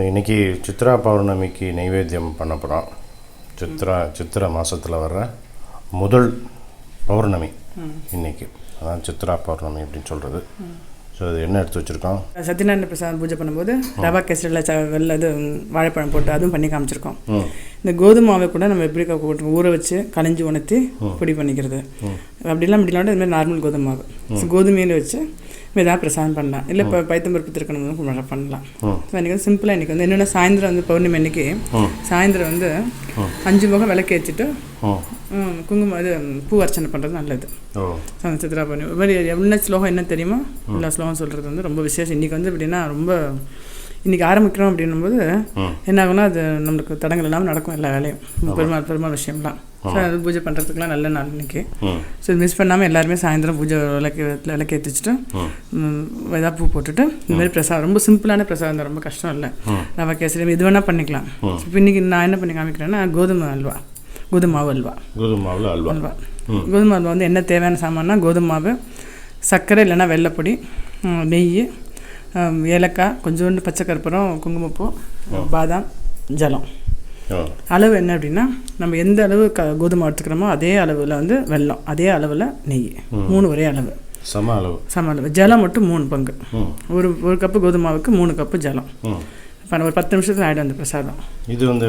இன்றைக்கி சித்ரா பௌர்ணமிக்கு நைவேத்தியம் பண்ண போகிறோம். சித்திரை மாதத்தில் வர்ற முதல் பௌர்ணமி இன்றைக்கி, அதான் சித்ரா பௌர்ணமி அப்படின்னு சொல்கிறது. ஸோ அது என்ன எடுத்து வச்சுருக்கோம்? சத்யநாராயண பிரசாதம் பூஜை பண்ணும்போது ரவா கேசரியில் வெள்ளை இது வாழைப்பழம் போட்டு அதுவும் பண்ணி காமிச்சிருக்கோம். இந்த கோதுமாவை கூட நம்ம எப்படி ஊற வச்சு களைஞ்சி உணர்த்தி பொடி பண்ணிக்கிறது. அப்படிலாம் முடியலாம்னா இதுமாதிரி நார்மல் கோதுமாவை கோதுமையில் வச்சு ஏதாவது பிரசாதம் பண்ணலாம். இல்லை இப்போ பைத்தம்பருப்பு திருக்கணும் பண்ணலாம். ஸோ இன்றைக்கி வந்து சிம்பிளாக இன்றைக்கி வந்து என்னென்னா சாயந்தரம் வந்து பௌர்ணமி அன்றைக்கி சாயந்தரம் வந்து 5 முகம் விளக்கு ஏற்றிட்டு குங்குமம் இது பூ அர்ச்சனை பண்ணுறது நல்லது. சித்ரா பௌர்ணமி இது மாதிரி எவ்வளோ ஸ்லோகம் என்ன தெரியுமோ எல்லா ஸ்லோகம் சொல்கிறது வந்து ரொம்ப விசேஷம். இன்றைக்கி வந்து எப்படின்னா ரொம்ப இன்றைக்கி ஆரம்பிக்கிறோம் அப்படின்னும்போது என்ன ஆகுனா அது நம்மளுக்கு தடங்கள் இல்லாமல் நடக்கும் எல்லா வேலையும். பெருமாள் விஷயம்லாம். ஸோ அது பூஜை பண்ணுறதுக்குலாம் நல்ல நாள் இன்றைக்கி. ஸோ இது மிஸ் பண்ணாமல் எல்லாருமே சாயந்தரம் பூஜை விளக்கு ஏற்றிச்சிட்டு ஏதாவது பூ போட்டுட்டு இந்தமாதிரி பிரசாதம் ரொம்ப சிம்பிளான பிரசாதம் தான், ரொம்ப கஷ்டம் இல்லை. ரவா கேசரி இது வேணால் பண்ணிக்கலாம். இப்போ இன்றைக்கி நான் என்ன பண்ணி காமிக்கிறேன்னா கோதுமை அல்வா, கோதுமை மாவு அல்வா. கோதுமை அல்வா வந்து என்ன தேவையான சாமான்னா கோதுமை மாவு, சர்க்கரை இல்லைன்னா வெள்ளைப்பொடி, நெய், ஏலக்காய், கொஞ்சோண்டு பச்சை கற்பூரம், குங்குமப்பூ, பாதாம், ஜலம். அளவு என்ன அப்படின்னா நம்ம எந்த அளவு கோதுமை எடுத்துக்கிறோமோ அதே அளவில் வந்து வெல்லம், அதே அளவில் நெய், 3 ஒரே அளவு, சம அளவு. ஜலம் மட்டும் 3 பங்கு. ஒரு கப்பு கோதுமாவுக்கு 3 கப்பு ஜலம். இப்போ ஒரு 10 நிமிஷத்தில் ஆகிடும் அந்த பிரசாதம். இது வந்து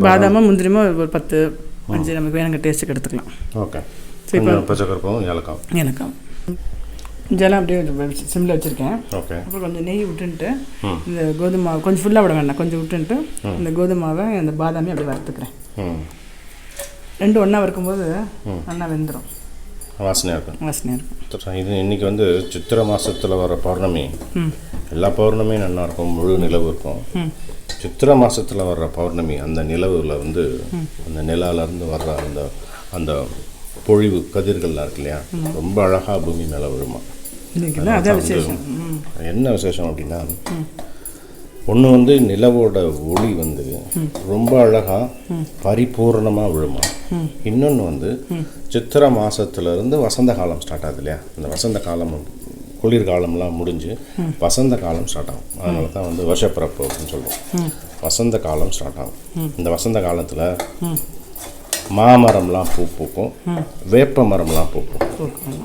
பாதாமா முந்திரிமா ஒரு 10-5 நமக்கு வேணுங்க டேஸ்ட்டுக்கு எடுத்துக்கலாம். ஓகே. இப்போ பச்சை கற்பூரம், ஏலக்காய், ஜலம் அப்படியே சிம்மில் வச்சுருக்கேன். ஓகே. அப்புறம் கொஞ்சம் நெய் விட்டுன்ட்டு இந்த கோதுமை கொஞ்சம் ஃபுல்லாக விட வேண்டாம், கொஞ்சம் விட்டுன்ட்டு இந்த கோதுமாவை அந்த பாதாமே அப்படியே வறுத்துக்கிறேன். 2 ஒன்றா வறுக்கும்போது நல்லா வெந்துடும், வாசனையாக இருக்கும். இது இன்றைக்கி வந்து சித்திரை மாதத்தில் வர பௌர்ணமி. எல்லா பௌர்ணமியும் நல்லா இருக்கும், முழு நிலவு இருக்கும். சித்திரை மாதத்தில் வர்ற பௌர்ணமி அந்த நிலவில் வந்து அந்த நிலாவிலேருந்து வர்ற அந்த பொழிவு கதிர்கள்லாம் இருக்கு இல்லையா, ரொம்ப அழகாக பூமி மேலே விழுமா. என்ன விசேஷம் அப்படின்னா, ஒன்று வந்து நிலவோட ஒளி வந்து ரொம்ப அழகாக பரிபூர்ணமாக விழுமா. இன்னொன்று வந்து சித்திரை மாதத்துலேருந்து வசந்த காலம் ஸ்டார்ட் ஆகுது இல்லையா, அந்த வசந்த காலம் குளிர்காலம்லாம் முடிஞ்சு வசந்த காலம் ஸ்டார்ட் ஆகும். அதனால தான் வந்து வருஷப்பிறப்பு அப்படின்னு சொல்லுவோம். வசந்த காலம் ஸ்டார்ட் ஆகும். இந்த வசந்த காலத்தில் மாமரம்லாம் பூ பூக்கும், வேப்ப மரம்லாம் பூ பூக்கும்.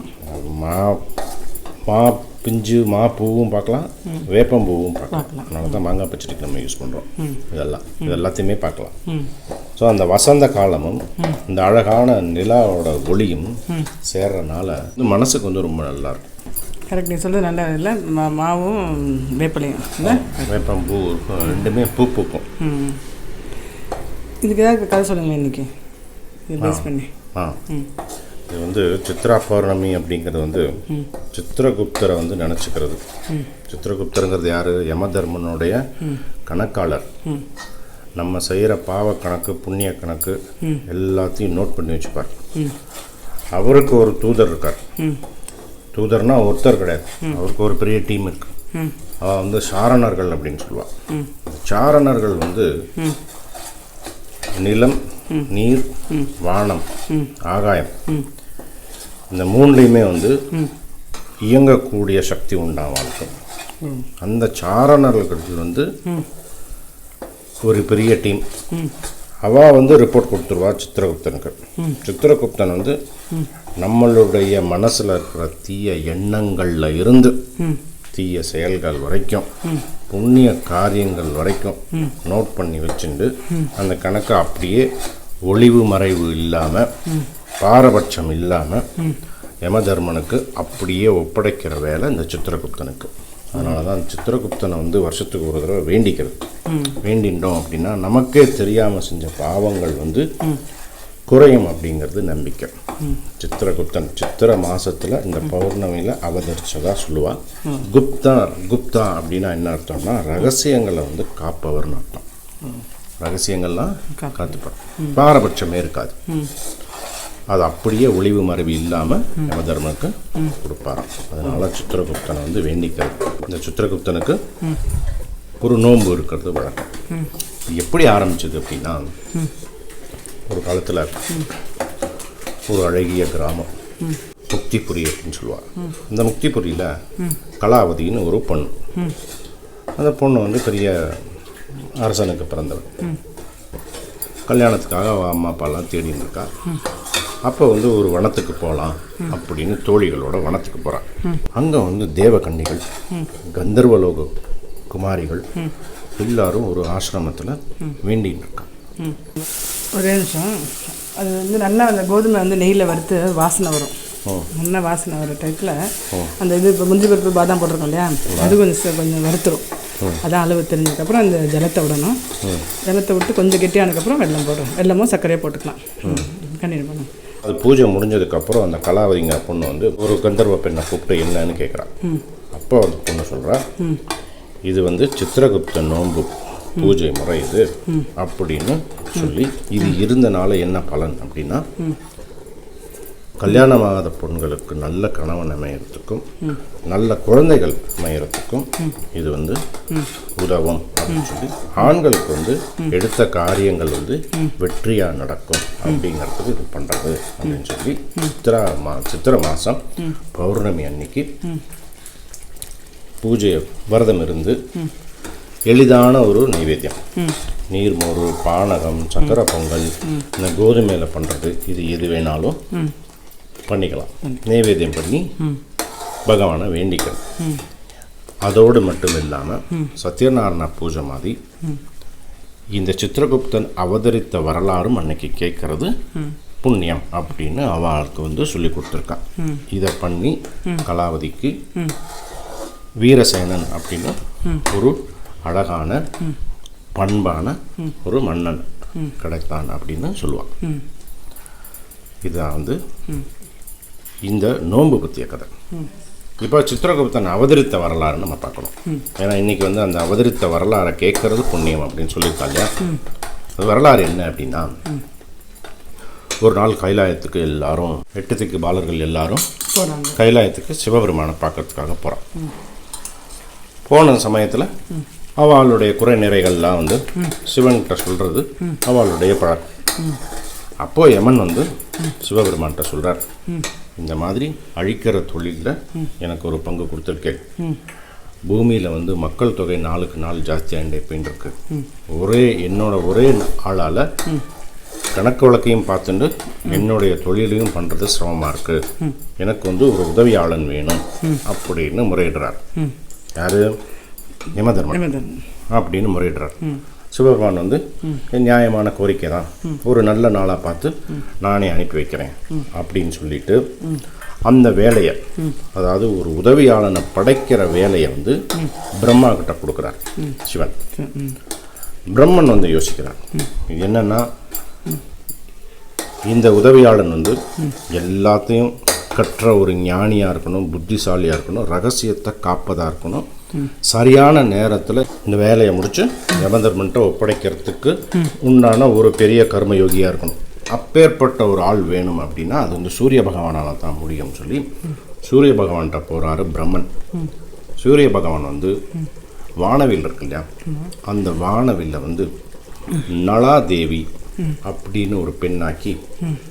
மா பிஞ்சு மா பூவும் பார்க்கலாம், வேப்பம் பூவும் பார்க்கலாம். அதனால தான் மாங்காய் பச்சடிக்கு நம்ம யூஸ் பண்ணுறோம். இது எல்லாத்தையுமே பார்க்கலாம். ஸோ அந்த வசந்த காலமும் இந்த அழகான நிலாவோட ஒளியும் சேர்றதுனால மனசுக்கு வந்து ரொம்ப நல்லாயிருக்கும். கரெக்ட், நீ சொல்கிறது நல்லா இல்லை. மாவும் வேப்பலையும் இல்லை, வேப்பம் பூ இருக்கும், ரெண்டுமே பூ பூக்கும். இதுக்கு ஏதாவது கதை சொல்லுங்களேன் இன்றைக்கி இது பேஸ் பண்ணி. இது வந்து சித்ரா பௌர்ணமி அப்படிங்கிறது வந்து சித்திரகுப்தரை வந்து நினச்சிக்கிறது. சித்திரகுப்தருங்கிறது யார்? யமதர்மனுடைய கணக்காளர். நம்ம செய்கிற பாவ கணக்கு, புண்ணிய கணக்கு எல்லாத்தையும் நோட் பண்ணி வச்சுப்பார். அவருக்கு ஒரு தூதர் இருக்கார். தூதர்னா ஒருத்தர் கிடையாது, அவருக்கு ஒரு பெரிய டீம் இருக்கு. அவள் வந்து சாரணர்கள் அப்படின்னு சொல்லுவாள். சாரணர்கள் வந்து நிலம், நீர், வானம், ஆகாயம், இந்த 3லையுமே வந்து இயங்கக்கூடிய சக்தி உண்டாவாளுக்கு. அந்த சாரணர்கள் வந்து ஒரு பெரிய டீம். அவள் வந்து ரிப்போர்ட் கொடுத்துருவா சித்திரகுப்தனுக்கு. சித்திரகுப்தன் வந்து நம்மளுடைய மனசில் இருக்கிற தீய எண்ணங்களில் இருந்து தீய செயல்கள் வரைக்கும், புண்ணிய காரியங்கள் வரைக்கும் நோட் பண்ணி வச்சுட்டு அந்த கணக்கை அப்படியே ஒளிவு மறைவு இல்லாமல், பாரபட்சம் இல்லாமல் யமதர்மனுக்கு அப்படியே ஒப்படைக்கிற வேலை இந்த சித்திரகுப்தனுக்கு. அதனால தான் சித்திரகுப்தனை வந்து வருஷத்துக்கு ஒரு தடவை வேண்டிக்கிறது. வேண்டின்றோம் அப்படின்னா நமக்கே தெரியாமல் செஞ்ச பாவங்கள் வந்து குறையும் அப்படிங்கிறது நம்பிக்கை. சித்திரகுப்தன் சித்திரை மாதத்தில் இந்த பௌர்ணமியில் அவதரிச்சதா சொல்லுவாள். குப்தா அப்படின்னா என்ன அர்த்தம்னா ரகசியங்களை வந்து காப்பவர்னு அர்த்தம். ரகசியங்கள்லாம் காத்துப்பார், பாரபட்சமே இருக்காது. அது அப்படியே ஒளிவு மறைவு இல்லாமல் யமதர்மனுக்கு கொடுப்பாராம். அதனால சித்திரகுப்தனை வந்து வேண்டிக்கிறது. இந்த சித்திரகுப்தனுக்கு ஒரு நோன்பு இருக்கிறது வழக்கம். எப்படி ஆரம்பிச்சது அப்படின்னா, ஒரு காலத்தில் ஒரு அழகிய கிராமம் முக்திபுரி அப்படின்னு சொல்லுவாள். இந்த முக்திபுரியில் கலாவதின்னு ஒரு பொண்ணு. அந்த பொண்ணு வந்து பெரிய அரசனுக்கு பிறந்தவன். கல்யாணத்துக்காக அவள் அம்மா அப்பாலாம் தேடின்னு இருக்கா. அப்போ வந்து ஒரு வனத்துக்கு போகலாம் அப்படின்னு தோழிகளோட வனத்துக்கு போகிறான். அங்கே வந்து தேவகன்னிகள், கந்தர்வலோக குமாரிகள் எல்லாரும் ஒரு ஆசிரமத்தில் வேண்டின்னு இருக்கான். ஒரே நிமிஷம். அது வந்து நல்லா அந்த கோதுமை வந்து நெய்யில் வறுத்து வாசனை வரும். நல்லா வாசனை வர டைத்தில் அந்த இது இப்போ முந்திரி பருப்பு பாதாம் போட்டிருக்கோம் இல்லையா, அது கொஞ்சம் வறுத்துரும். அதான் அளவு தெரிஞ்சதுக்கப்புறம் அந்த ஜலத்தை விடணும். ஜலத்தை விட்டு கொஞ்சம் கெட்டியானதுக்கப்புறம் வெல்லம் போடுறோம். வெல்லமோ சர்க்கரையாக போட்டுக்கலாம். கண்டினியூ பண்ணும். அது பூஜை முடிஞ்சதுக்கப்புறம் அந்த கலாவதிங்க பொண்ணு வந்து ஒரு கந்தர்வ பெண்ணை கூப்பிட்டு என்னன்னு கேட்குறான். அப்போ அந்த பொண்ணு சொல்கிறா, இது வந்து சித்திரகுப்த நோன்பு பூஜை முறை இது அப்படின்னு சொல்லி, இது இருந்தனால என்ன பலன் அப்படின்னா, கல்யாணமாகாத பொண்களுக்கு நல்ல கணவன் அமையறதுக்கும் நல்ல குழந்தைகள் அமையறதுக்கும் இது வந்து உதவும் அப்படின்னு சொல்லி, ஆண்களுக்கு வந்து எடுத்த காரியங்கள் வந்து வெற்றியாக நடக்கும் அப்படிங்கிறதுக்கு இது பண்ணுறது அப்படின்னு சொல்லி, சித்திரை மாதம் பௌர்ணமி அன்னைக்கு பூஜையை விரதம் இருந்து எளிதான ஒரு நைவேத்தியம், நீர்மோறு, பானகம், சக்கரை பொங்கல், இந்த கோதுமையில் பண்ணுறது, இது எது வேணாலும் பண்ணிக்கலாம். நைவேத்தியம் பண்ணி பகவானை வேண்டிக்கணும். அதோடு மட்டும் இல்லாமல் சத்யநாராயண பூஜை மாதிரி இந்த சித்திரகுப்தன் அவதரித்த வரலாறும் அன்னைக்கு கேட்கறது புண்ணியம் அப்படின்னு அவளுக்கு வந்து சொல்லி கொடுத்துருக்கான். இதை பண்ணி கலாவதிக்கு வீரசேனன் அப்படின்னு ஒரு அழகான பண்பான ஒரு மன்னன் கிடைத்தான் அப்படின்னு சொல்லுவான். இதுதான் வந்து இந்த நோன்பு பற்றிய கதை. இப்போ சித்திரகுப்தன் அவதரித்த வரலாறு நம்ம பார்க்கணும். ஏன்னா இன்னைக்கு வந்து அந்த அவதரித்த வரலாறை கேட்கறது புண்ணியம் அப்படின்னு சொல்லியிருக்கா இல்லையா. அது வரலாறு என்ன அப்படின்னா, ஒரு நாள் கைலாயத்துக்கு எல்லாரும் 8 திக்கு பாலர்கள் எல்லாரும் கைலாயத்துக்கு சிவபெருமானை பார்க்கறதுக்காக போகிறான். போன சமயத்தில் அவளுடைய குறை நிறைகள்லாம் வந்து சிவன்கிட்ட சொல்கிறது அவளுடைய பழக்கம். அப்போது யமன் வந்து சிவபெருமான்கிட்ட சொல்கிறார், இந்த மாதிரி அழிக்கிற தொழிலில் எனக்கு ஒரு பங்கு கொடுத்துருக்கேன். பூமியில் வந்து மக்கள் தொகை நாளுக்கு நாள் ஜாஸ்தியாகிட்டே போயின்னு இருக்கு. ஒரே ஆளால் கணக்கு வழக்கையும் பார்த்துட்டு என்னுடைய தொழிலையும் பண்ணுறது சிரமமாக இருக்குது. எனக்கு வந்து ஒரு உதவியாளன் வேணும் அப்படின்னு முறையிடுறார். யார்? யமதர்மன் அப்படின்னு முறையிடுறார். சிவபெருமான் வந்து நியாயமான கோரிக்கை தான், ஒரு நல்ல நாளாக பார்த்து நானே அனுப்பி வைக்கிறேன் அப்படின்னு சொல்லிட்டு அந்த வேலையை, அதாவது ஒரு உதவியாளனை படைக்கிற வேலையை வந்து பிரம்மா கிட்ட கொடுக்குறார் சிவன். பிரம்மன் வந்து யோசிக்கிறார், இது என்னன்னா, இந்த உதவியாளன் வந்து எல்லாத்தையும் கற்ற ஒரு ஞானியாக இருக்கணும், புத்திசாலியாக இருக்கணும், ரகசியத்தை காப்பதாக இருக்கணும், சரியான நேரத்தில் இந்த வேலையை முடித்து யமதர்மன்ட்ட ஒப்படைக்கிறதுக்கு உண்டான ஒரு பெரிய கர்மயோகியாக இருக்கணும். அப்பேற்பட்ட ஒரு ஆள் வேணும் அப்படின்னா அது வந்து சூரிய பகவானால் தான் முடியும்னு சொல்லி சூரிய பகவான்கிட்ட போகிறாரு பிரம்மன். சூரிய பகவான் வந்து வானவில் இருக்கு இல்லையா, அந்த வானவில்லை வந்து நலாதேவி அப்படின்னு ஒரு பெண்ணாக்கி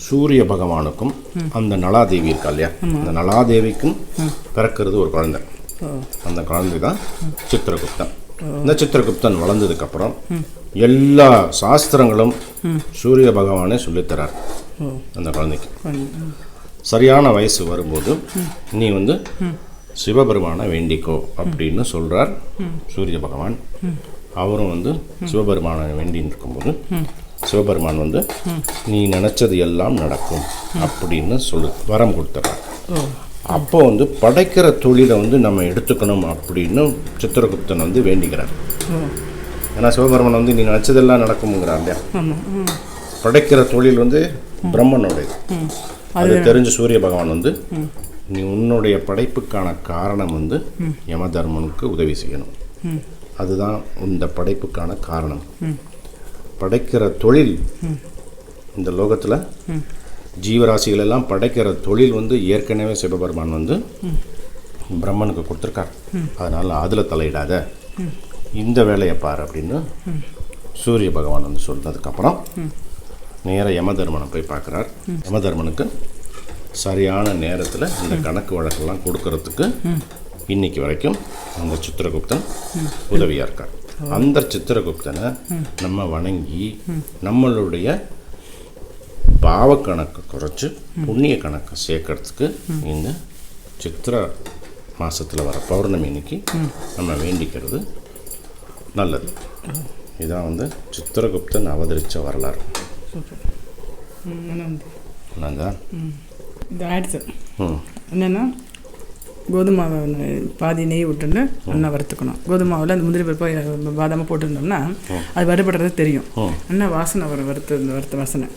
சூரிய பகவானுக்கும் அந்த நலாதேவி இருக்கா இல்லையா, அந்த நலாதேவிக்கும் பிறக்கிறது ஒரு குழந்தை. அந்த குழந்தை தான் சித்திரகுப்தன். இந்த சித்திரகுப்தன் வளர்ந்ததுக்கப்புறம் எல்லா சாஸ்திரங்களும் சூரிய பகவானே சொல்லித்தரார் அந்த குழந்தைக்கு. சரியான வயசு வரும்போது நீ வந்து சிவபெருமானை வேண்டிக்கோ அப்படின்னு சொல்கிறார் சூரிய பகவான். அவரும் வந்து சிவபெருமானை வேண்டின்னு இருக்கும்போது சிவபெருமான் வந்து நீ நினச்சது எல்லாம் நடக்கும் அப்படின்னு வரம் கொடுத்துட்றார். அப்போ வந்து படைக்கிற தொழிலை வந்து நம்ம எடுத்துக்கணும் அப்படின்னு சித்திரகுப்தன் வந்து வேண்டிக்கிறார். ஏன்னா சிவபெருமான் வந்து நீ நினச்சதெல்லாம் நடக்கும்ங்கிறார் இல்லையா. படைக்கிற தொழில் வந்து பிரம்மனுடையது. அது தெரிஞ்ச சூரிய பகவான் வந்து நீ உன்னுடைய படைப்புக்கான காரணம் வந்து யமதர்மனுக்கு உதவி செய்யணும், அதுதான் இந்த படைப்புக்கான காரணம். படைக்கிற தொழில் இந்த லோகத்தில் ஜீவராசிகள் எல்லாம் படைக்கிற தொழில் வந்து ஏற்கனவே சிவபெருமான் வந்து பிரம்மனுக்கு கொடுத்துருக்கார். அதனால் அதில் தலையிடாத, இந்த வேலையை பாரு அப்படின்னு சூரிய பகவான் வந்து சொன்னதுக்கப்புறம் நேராக யமதர்மனை போய் பார்க்குறார். யமதர்மனுக்கு சரியான நேரத்தில் இந்த கணக்கு வழக்கெல்லாம் கொடுக்கறதுக்கு இன்னைக்கு வரைக்கும் அந்த சித்திரகுப்தன் உதவியாக இருக்கார். அந்த சித்திரகுப்தனை நம்ம வணங்கி நம்மளுடைய பாவக்கணக்கை குறைச்சி புண்ணிய கணக்கை சேர்க்கறதுக்கு இந்த சித்திரை மாதத்தில் வர பௌர்ணமி இன்னைக்கு நம்ம வேண்டிக்கிறது நல்லது. இதான் வந்து சித்திரகுப்தன் அவதரித்த வரலாறு. என்னங்க இது ஆயிடுச்சு. என்னென்னா கோதுமாவை பாதி நெய் விட்டுன்னு நல்லா வறுத்துக்கணும். கோதுமாவில் அந்த முந்திரி பருப்பு பாதாமாக போட்டுருந்தோம்னா அது வறுபடுறது தெரியும். நல்லா வாசனை வரும், வறுத்த வாசனை.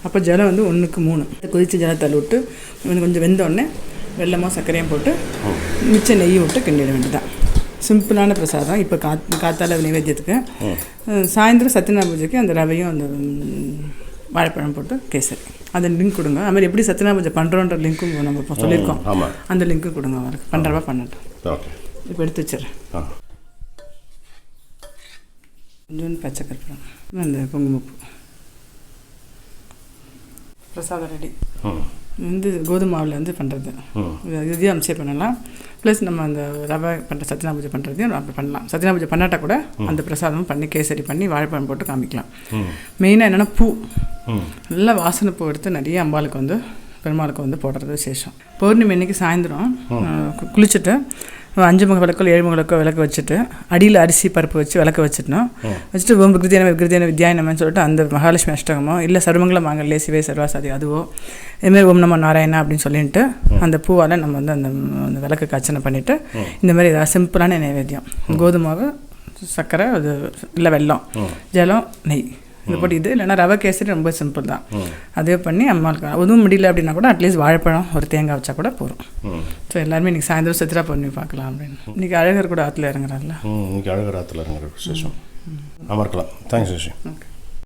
அப்போ ஜலம் வந்து 1:3 கொதித்து ஜலத்தை விட்டு கொஞ்சம் வெந்தோடனே வெல்லமாக சர்க்கரையும் போட்டு மிச்ச நெய்யும் விட்டு கிண்டிட வேண்டியதான். சிம்பிளான பிரசாதம். இப்போ காத்தால நைவேத்தியத்துக்கு, சாயந்தரம் சத்யநாராயண பூஜைக்கு அந்த ரவையும் அந்த வாழைப்பழம் போட்டு கேசரி. அந்த லிங்க் கொடுங்க. அது மாதிரி எப்படி சத்யநாராயண பூஜை பண்ணுறோன்ற லிங்க்கும் நம்ம இப்போ சொல்லியிருக்கோம். அந்த லிங்க்கு கொடுங்க அவருக்கு. பண்ணுறவா பண்ணட்டும். இப்போ எடுத்து வச்சிடறேன். கொஞ்சம் பச்சை கற்பூரம், அந்த குங்குமப்பூ. பிரசாதம் ரெடி. வந்து கோதுமாவில் வந்து பண்ணுறது இதையும் அம்சே பண்ணலாம். ப்ளஸ் நம்ம அந்த ரவை பண்ணுற சத்யநாராயண பூஜை பண்ணுறதையும் அப்படி பண்ணலாம். சத்யநாராயண பூஜை பண்ணாட்டா கூட அந்த பிரசாதமும் பண்ணி கேசரி பண்ணி வாழைப்பழம் போட்டு காமிக்கலாம். மெயினாக என்னென்னா பூ, நல்லா வாசனை பூ எடுத்து நிறைய அம்பாளுக்கு வந்து பெருமாளுக்கு வந்து போடுறது விசேஷம். பௌர்ணமி அன்றைக்கி சாயந்தரம் குளிச்சுட்டு 5 முக விளக்கோ 7 முக விளக்கோ விளக்கு வச்சுட்டு அடியில் அரிசி பருப்பு வச்சு விளக்க வச்சுட்டோம். வச்சுட்டு ஓம் விகிருதியான வித்யாயனம்னு சொல்லிட்டு அந்த மகாலட்சுமி அஷ்டகமோ இல்லை சர்வமங்கல மாங்கல்யே சிவே சர்வாசாதி அதுவோ இதுமாதிரி ஓம் நமோ நாராயணா அப்படின்னு சொல்லிட்டு அந்த பூவால் நம்ம வந்து அந்த விளக்கு அர்ச்சனை பண்ணிவிட்டு இந்த மாதிரி ஏதாவது சிம்பிளான நைவேத்தியம், கோதுமாவு, சர்க்கரை, அது இல்லை வெல்லம், ஜலம், நெய் இது போட்டு இது இல்லைன்னா ரவை கேசரி ரொம்ப சிம்பிள் தான். அதே பண்ணி அம்மாளுக்கு அதுவும் முடியல அப்படின்னா கூட அட்லீஸ்ட் வாழைப்பழம் ஒரு தேங்காய் வச்சா கூட போகிறோம். ஸோ எல்லாருமே இன்றைக்கி சாயந்தரம் சித்ரா பௌர்ணமி பார்க்கலாம் அப்படின்னு. இன்றைக்கி அழகர் கூட ஆற்றுல இறங்குறாருல. இன்றைக்கி அழகர் ஆற்றுல இறங்குற விசேஷம். அமர்க்கலாம். தேங்க்ஸ். ஓகே.